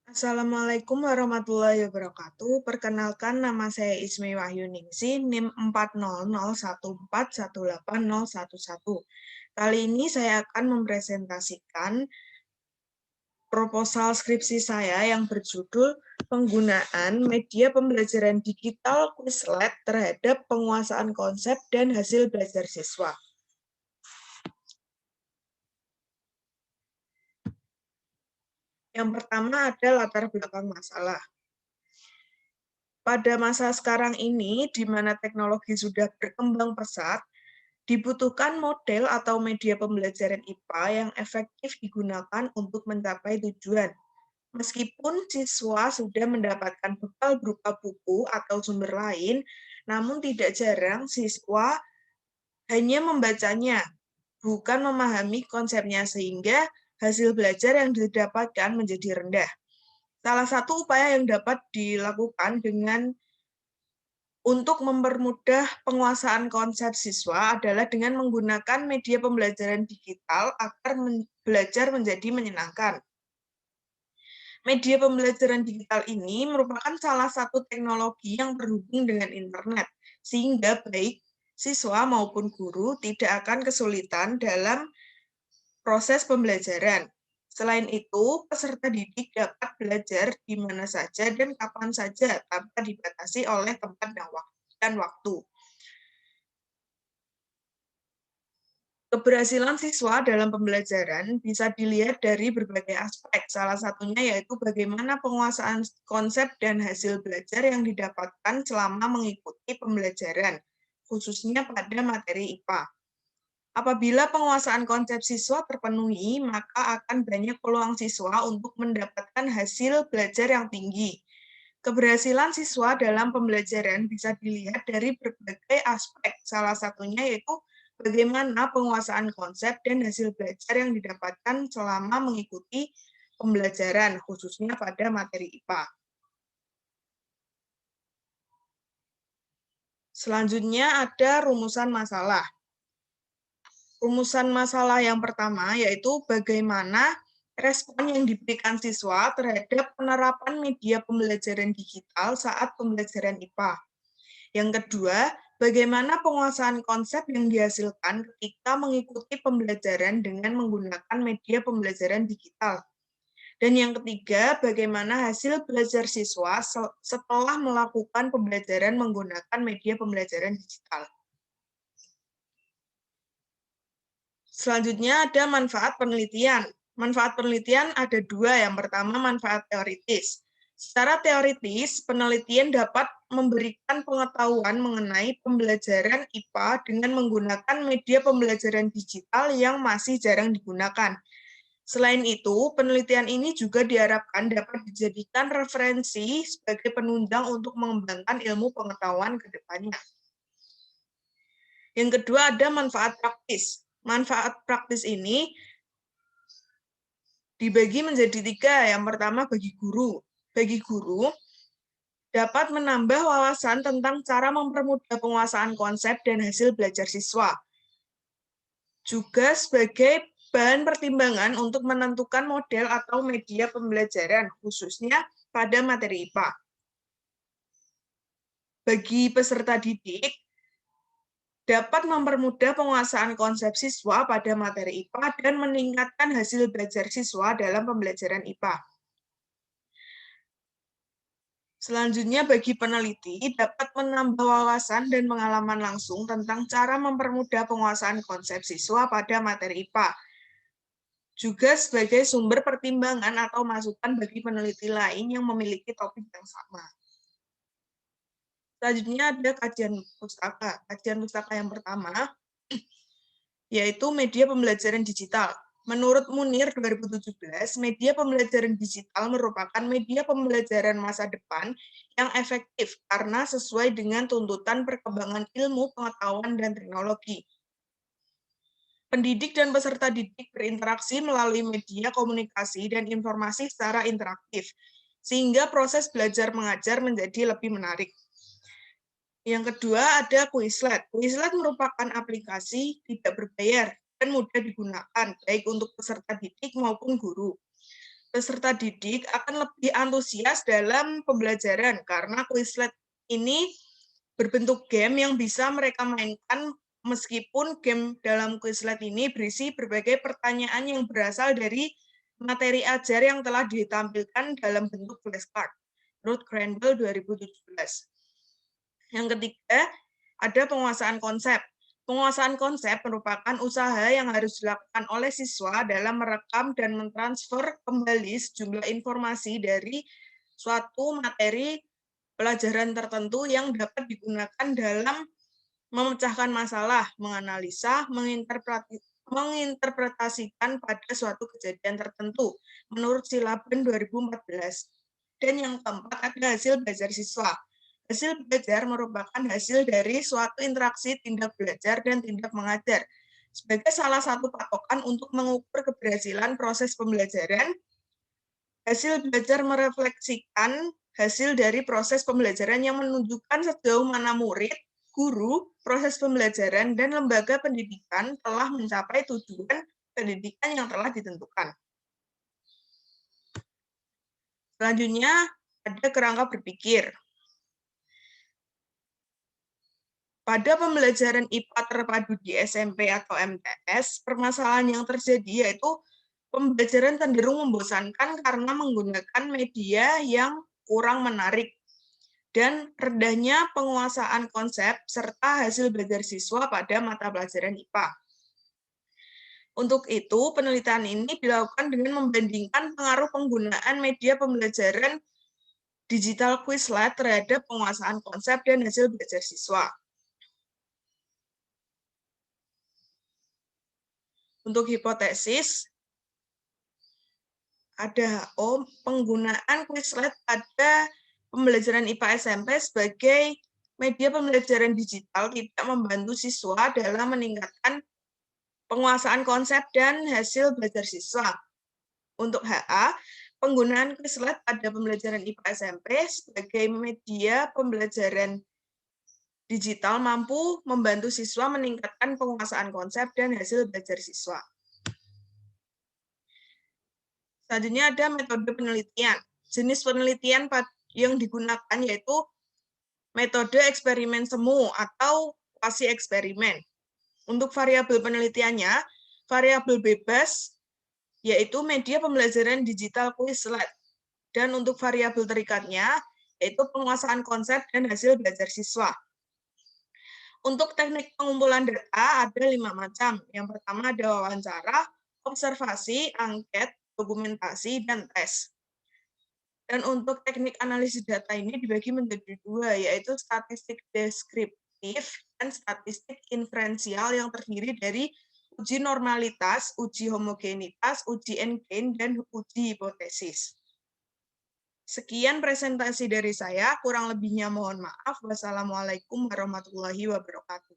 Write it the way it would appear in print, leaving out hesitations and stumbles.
Assalamualaikum warahmatullahi wabarakatuh. Perkenalkan, nama saya Ismi Wahyuningsi, NIM 40014180111. Kali ini saya akan mempresentasikan proposal skripsi saya yang berjudul Penggunaan Media Pembelajaran Digital Quizlet terhadap Penguasaan Konsep dan Hasil Belajar Siswa. Yang pertama ada latar belakang masalah. Pada masa sekarang ini, di mana teknologi sudah berkembang pesat, dibutuhkan model atau media pembelajaran IPA yang efektif digunakan untuk mencapai tujuan. Meskipun siswa sudah mendapatkan bekal berupa buku atau sumber lain, namun tidak jarang siswa hanya membacanya, bukan memahami konsepnya, sehingga hasil belajar yang didapatkan menjadi rendah. Salah satu upaya yang dapat dilakukan untuk mempermudah penguasaan konsep siswa adalah dengan menggunakan media pembelajaran digital agar belajar menjadi menyenangkan. Media pembelajaran digital ini merupakan salah satu teknologi yang terhubung dengan internet, sehingga baik siswa maupun guru tidak akan kesulitan dalam proses pembelajaran. Selain itu, peserta didik dapat belajar di mana saja dan kapan saja tanpa dibatasi oleh tempat dan waktu. Keberhasilan siswa dalam pembelajaran bisa dilihat dari berbagai aspek, salah satunya yaitu bagaimana penguasaan konsep dan hasil belajar yang didapatkan selama mengikuti pembelajaran, khususnya pada materi IPA. Apabila penguasaan konsep siswa terpenuhi, maka akan banyak peluang siswa untuk mendapatkan hasil belajar yang tinggi. Keberhasilan siswa dalam pembelajaran bisa dilihat dari berbagai aspek, salah satunya yaitu bagaimana penguasaan konsep dan hasil belajar yang didapatkan selama mengikuti pembelajaran, khususnya pada materi IPA. Selanjutnya ada rumusan masalah. Rumusan masalah yang pertama yaitu bagaimana respon yang diberikan siswa terhadap penerapan media pembelajaran digital saat pembelajaran IPA. Yang kedua, bagaimana penguasaan konsep yang dihasilkan ketika mengikuti pembelajaran dengan menggunakan media pembelajaran digital. Dan yang ketiga, bagaimana hasil belajar siswa setelah melakukan pembelajaran menggunakan media pembelajaran digital. Selanjutnya ada manfaat penelitian. Manfaat penelitian ada dua. Yang pertama, manfaat teoritis. Secara teoritis, penelitian dapat memberikan pengetahuan mengenai pembelajaran IPA dengan menggunakan media pembelajaran digital yang masih jarang digunakan. Selain itu, penelitian ini juga diharapkan dapat dijadikan referensi sebagai penunjang untuk mengembangkan ilmu pengetahuan ke depannya. Yang kedua ada manfaat praktis. Manfaat praktis ini dibagi menjadi tiga. Yang pertama bagi guru. Bagi guru, dapat menambah wawasan tentang cara mempermudah penguasaan konsep dan hasil belajar siswa. Juga sebagai bahan pertimbangan untuk menentukan model atau media pembelajaran, khususnya pada materi IPA. Bagi peserta didik, dapat mempermudah penguasaan konsep siswa pada materi IPA dan meningkatkan hasil belajar siswa dalam pembelajaran IPA. Selanjutnya, bagi peneliti, dapat menambah wawasan dan pengalaman langsung tentang cara mempermudah penguasaan konsep siswa pada materi IPA. Juga sebagai sumber pertimbangan atau masukan bagi peneliti lain yang memiliki topik yang sama. Selanjutnya ada kajian pustaka. Kajian pustaka yang pertama yaitu media pembelajaran digital. Menurut Munir 2017, media pembelajaran digital merupakan media pembelajaran masa depan yang efektif karena sesuai dengan tuntutan perkembangan ilmu, pengetahuan, dan teknologi. Pendidik dan peserta didik berinteraksi melalui media komunikasi dan informasi secara interaktif, sehingga proses belajar mengajar menjadi lebih menarik. Yang kedua ada Quizlet. Quizlet merupakan aplikasi tidak berbayar dan mudah digunakan, baik untuk peserta didik maupun guru. peserta didik akan lebih antusias dalam pembelajaran karena Quizlet ini berbentuk game yang bisa mereka mainkan meskipun game dalam Quizlet ini berisi berbagai pertanyaan yang berasal dari materi ajar yang telah ditampilkan dalam bentuk flashcard. Menurut Crandall 2017. Yang ketiga, ada penguasaan konsep. Penguasaan konsep merupakan usaha yang harus dilakukan oleh siswa dalam merekam dan mentransfer kembali sejumlah informasi dari suatu materi pelajaran tertentu yang dapat digunakan dalam memecahkan masalah, menganalisa, menginterpretasikan pada suatu kejadian tertentu, menurut Silaban 2014. Dan yang keempat, ada hasil belajar siswa. Hasil belajar merupakan hasil dari suatu interaksi tindak belajar dan tindak mengajar. Sebagai salah satu patokan untuk mengukur keberhasilan proses pembelajaran, hasil belajar merefleksikan hasil dari proses pembelajaran yang menunjukkan sejauh mana murid, guru, proses pembelajaran, dan lembaga pendidikan telah mencapai tujuan pendidikan yang telah ditentukan. Selanjutnya, ada kerangka berpikir. Pada pembelajaran IPA terpadu di SMP atau MTS, permasalahan yang terjadi yaitu pembelajaran cenderung membosankan karena menggunakan media yang kurang menarik dan rendahnya penguasaan konsep serta hasil belajar siswa pada mata pelajaran IPA. Untuk itu, penelitian ini dilakukan dengan membandingkan pengaruh penggunaan media pembelajaran digital Quizlet terhadap penguasaan konsep dan hasil belajar siswa. Untuk hipotesis, ada penggunaan Quizlet pada pembelajaran IPA SMP sebagai media pembelajaran digital tidak membantu siswa dalam meningkatkan penguasaan konsep dan hasil belajar siswa. Untuk HA, penggunaan Quizlet pada pembelajaran IPA SMP sebagai media pembelajaran digital mampu membantu siswa meningkatkan penguasaan konsep dan hasil belajar siswa. Selanjutnya ada metode penelitian. Jenis penelitian yang digunakan yaitu metode eksperimen semu atau kuasi eksperimen. Untuk variabel penelitiannya, variabel bebas yaitu media pembelajaran digital Quizlet. Dan untuk variabel terikatnya yaitu penguasaan konsep dan hasil belajar siswa. Untuk teknik pengumpulan data ada 5 macam. Yang pertama ada wawancara, observasi, angket, dokumentasi, dan tes. Dan untuk teknik analisis data ini dibagi menjadi 2, yaitu statistik deskriptif dan statistik inferensial yang terdiri dari uji normalitas, uji homogenitas, uji N-gain, dan uji hipotesis. Sekian presentasi dari saya, kurang lebihnya mohon maaf. Wassalamualaikum warahmatullahi wabarakatuh.